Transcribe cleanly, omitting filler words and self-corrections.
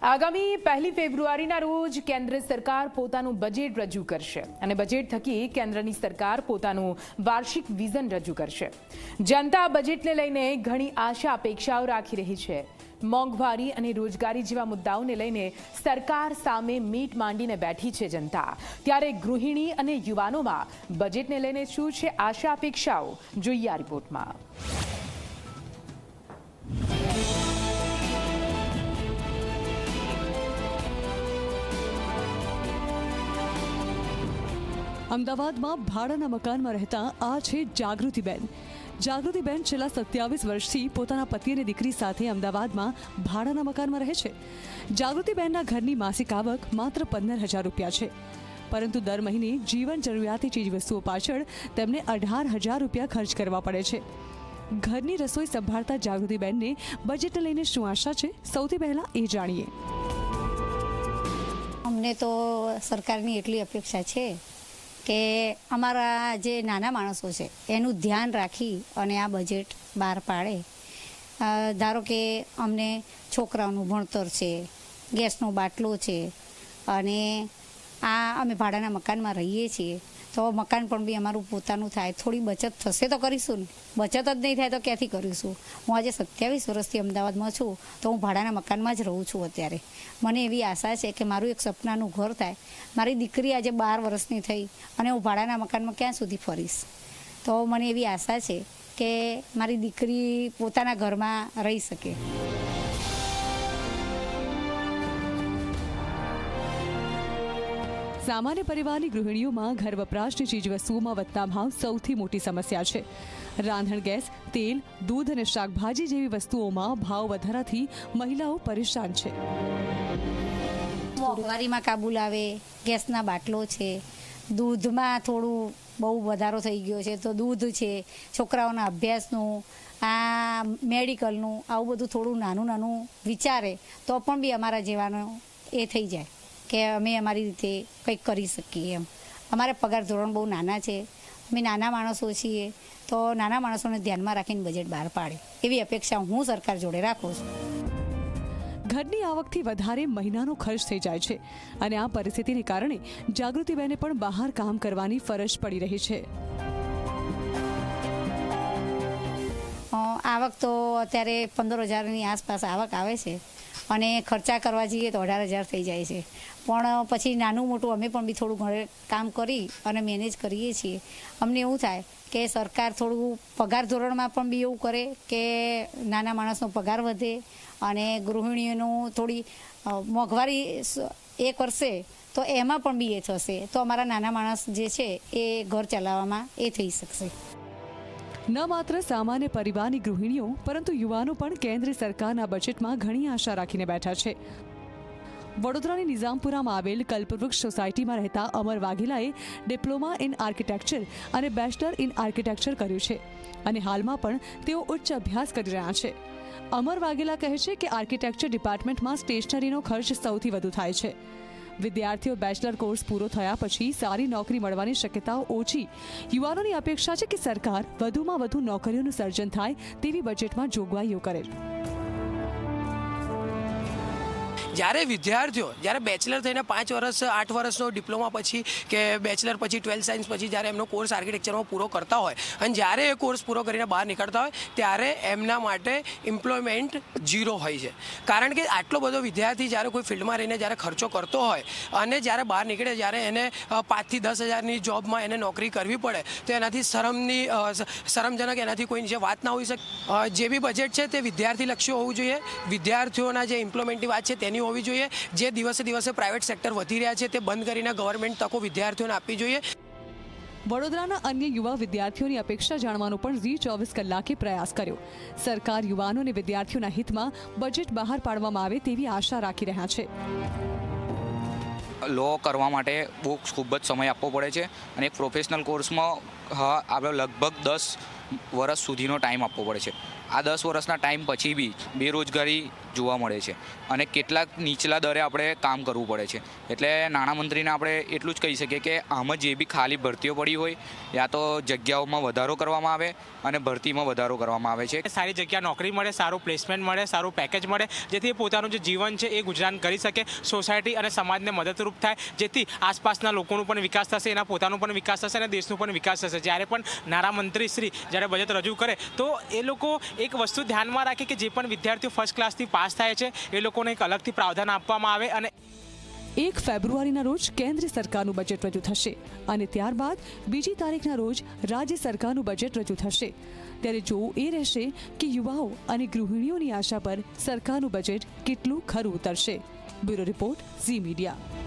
આગામી 1 ફેબ્રુઆરીના રોજ કેન્દ્ર સરકાર પોતાનું બજેટ રજૂ કરશે અને બજેટ થકી કેન્દ્રની સરકાર પોતાનું વાર્ષિક વિઝન રજૂ કરશે। જનતા બજેટને લઈને ઘણી આશા અપેક્ષાઓ રાખી રહી છે। મોંઘવારી અને રોજગારી જેવા મુદ્દાઓને લઈને સરકાર સામે મીટ માંડીને બેઠી છે જનતા। ત્યારે ગૃહિણી અને યુવાનોમાં બજેટને લઈને શું છે આશા અપેક્ષાઓ, જોઈએ આ રિપોર્ટમાં। અમદાવાદમાં ભાડાના મકાનમાં રહેતા આ છે જાગૃતિબેન। જાગૃતિબેન છેલ્લા 27 વર્ષથી પોતાના પતિ અને દીકરી સાથે અમદાવાદમાં ભાડાના મકાનમાં રહે છે। જાગૃતિબેનના ઘરની માસિક આવક માત્ર 15,000 રૂપિયા છે, પરંતુ દર મહિને જીવન જરૂરિયાતી ચીજવસ્તુઓ પાછળ તેમને 18,000 રૂપિયા ખર્ચ કરવા પડે છે। ઘરની રસોઈ સંભાળતા જાગૃતિબેનને બજેટને લઈને શું આશા છે, સૌથી પહેલા એ જાણીએ। અમને તો સરકારની એટલી અપેક્ષા છે કે અમારા જે નાના માણસો છે એનું ધ્યાન રાખી અને આ બજેટ બહાર પાડે। ધારો કે અમને છોકરાઓનું ભણતર છે, ગેસનો બાટલો છે, અને અમે ભાડાના મકાનમાં રહીએ છીએ તો મકાન પણ બી અમારું પોતાનું થાય, થોડી બચત થશે તો કરીશું ને, બચત જ નહીં થાય તો ક્યાંથી કરીશું। હું આજે 27 વર્ષથી અમદાવાદમાં છું તો હું ભાડાના મકાનમાં જ રહું છું। અત્યારે મને એવી આશા છે કે મારું એક સપનાનું ઘર થાય। મારી દીકરી આજે 12 વર્ષની થઈ અને હું ભાડાના મકાનમાં ક્યાં સુધી ફરીશ, તો મને એવી આશા છે કે મારી દીકરી પોતાના ઘરમાં રહી શકે। સામાન્ય પરિવારની ગૃહિણીઓમાં ઘર વપરાશની ચીજવસ્તુઓમાં વધતા ભાવ સૌથી મોટી સમસ્યા છે। રાંધણ ગેસ, તેલ, દૂધ અને શાકભાજી જેવી વસ્તુઓમાં ભાવ વધારાથી મહિલાઓ પરેશાન છે। મોંઘવારીમાં કાબુ લાવે, ગેસના બાટલો છે, દૂધમાં થોડું બહુ વધારો થઈ ગયો છે તો દૂધ છે, છોકરાઓના અભ્યાસનું, આ મેડિકલનું, આવું બધું થોડું નાનું નાનું વિચારે તો પણ બી અમારા જેવાનો એ થઈ જાય કે અમે અમારી રીતે કંઈક કરી શકીએ એમ। અમારે પગાર ધોરણ બહુ નાના છે, અમે નાના માણસો છીએ, તો નાના માણસોને ધ્યાનમાં રાખીને બજેટ બહાર પાડે એવી અપેક્ષા હું સરકાર જોડે રાખું છું। ઘરની આવકથી વધારે મહિનાનો ખર્ચ થઈ જાય છે અને આ પરિસ્થિતિને કારણે જાગૃતિબેને પણ બહાર કામ કરવાની ફરજ પડી રહી છે। આવક તો અત્યારે 15,000ની આસપાસ આવક આવે છે અને ખર્ચા કરવા જઈએ તો 18,000 થઈ જાય છે, પણ પછી નાનું મોટું અમે પણ બી થોડું ઘરે કામ કરી અને મેનેજ કરીએ છીએ। અમને એવું થાય કે સરકાર થોડું પગાર ધોરણમાં પણ બી એવું કરે કે નાના માણસનો પગાર વધે અને ગૃહિણીઓનું થોડી મોંઘવારી એ કરશે તો એમાં પણ બી એ થશે, તો અમારા નાના માણસ જે છે એ ઘર ચલાવવામાં એ થઈ શકશે। ન માત્ર સામાન્ય પરિવારની ગૃહિણીઓ પરંતુ યુવાનો પણ કેન્દ્ર સરકારના બજેટમાં ઘણી આશા રાખીને બેઠા છે। વડોદરાની નિઝામપુરામાં આવેલ કલ્પવૃક્ષ સોસાયટીમાં રહેતા અમર વાઘેલાએ ડિપ્લોમા ઇન આર્કિટેક્ચર અને બેચલર ઇન આર્કિટેક્ચર કર્યું છે અને હાલમાં પણ તેઓ ઉચ્ચ અભ્યાસ કરી રહ્યા છે। અમર વાઘેલા કહે છે કે આર્કિટેક્ચર ડિપાર્ટમેન્ટમાં સ્ટેશનરીનો ખર્ચ સૌથી વધુ થાય છે। વિદ્યાર્થીઓ બેચલર કોર્સ પૂરો થયા પછી સારી નોકરી મળવાની શક્યતાઓ ઓછી। યુવાનોની અપેક્ષા છે કે સરકાર વધુમાં વધુ નોકરીઓનું સર્જન થાય તેવી બજેટમાં જોગવાઈઓ કરે। જ્યારે વિદ્યાર્થીઓ બેચલર થઈને 5 વર્ષ 8 વર્ષનો ડિપ્લોમા પછી કે બેચલર પછી 12 સાયન્સ પછી જ્યારે એમનો કોર્સ આર્કિટેક્ચરમાં પૂરો કરતા હોય અને જ્યારે એ કોર્સ પૂરો કરીને બહાર નીકળતા હોય ત્યારે એમના માટે એમ્પ્લોયમેન્ટ 0 હોય છે, કારણ કે આટલો બધો વિદ્યાર્થી જ્યારે કોઈ ફિલ્ડમાં રહીને જ્યારે ખર્ચો કરતો હોય અને જ્યારે બહાર નીકળે જ્યારે એને 5 થી 10,000ની જોબમાં એને નોકરી કરવી પડે તો એનાથી શરમજનક એનાથી કોઈ નીચે વાત ના હોઈ શકે। જે બી બજેટ છે તે વિદ્યાર્થીલક્ષી હોવું જોઈએ, વિદ્યાર્થીઓના જે એમ્પ્લોયમેન્ટની વાત છે તેની હોવી જોઈએ। જે દિવસે દિવસે પ્રાઇવેટ સેક્ટર વધી રહ્યા છે તે બંધ કરીને ગવર્મેન્ટ તકો વિદ્યાર્થીઓને આપવી જોઈએ। વડોદરાના અન્ય યુવા વિદ્યાર્થીઓની અપેક્ષા જાણવાનો પણ ઝી 24 કલાકે પ્રયાસ કર્યો। સરકાર યુવાનો અને વિદ્યાર્થીઓના હિતમાં બજેટ બહાર પાડવામાં આવે તેવી આશા રાખી રહ્યા છે। લો કરવા માટે બહુ ખૂબ જ સમય આપવો પડે છે અને એક પ્રોફેશનલ કોર્સમાં હા આપણે લગભગ 10 વર્ષ સુધીનો ટાઈમ આપવો પડે છે. આ 10 વર્ષના ટાઈમ પછી બી બેરોજગારી જોવા મળે છે અને કેટલાક નીચલા દરે આપણે કામ કરવું પડે છે. એટલે નાણામંત્રીને આપણે એટલું જ કહી શકીએ કે આમાં જે બી ખાલી ભરતીઓ પડી હોય યા તો જગ્યાઓમાં વધારો કરવામાં આવે અને ભરતીમાં વધારો કરવામાં આવે છે. સારી જગ્યા નોકરી મળે, સારું પ્લેસમેન્ટ મળે, સારું પેકેજ મળે, જેથી પોતાનું જે જીવન છે એ ગુજરાન કરી શકે, સોસાયટી અને સમાજને મદદરૂપ થાય, જેથી આસપાસના લોકોનું પણ વિકાસ થશે, એના પોતાનું પણ વિકાસ થશે અને દેશનું પણ વિકાસ થશે. જ્યારે પણ નાણામંત્રી શ્રી જ્યારે બજેટ રજૂ કરે તો એ લોકો એક વસ્તુ ધ્યાનમાં રાખે કે જે પણ વિદ્યાર્થીઓ ફર્સ્ટ ક્લાસથી પાસ થાય છે એ લોકોને એક અલગથી પ્રાવધાન આપવામાં આવે. અને 1 ફેબ્રુઆરીના રોજ કેન્દ્ર સરકારનું બજેટ રજૂ થશે અને ત્યારબાદ 2જી તારીખના રોજ રાજ્ય સરકારનું બજેટ રજૂ થશે. ત્યારે જોવું એ રહેશે કે યુવાઓ અને ગૃહિણીઓની આશા પર સરકારનું બજેટ કેટલું ખરું ઉતરશે. Bureau report, Zee media.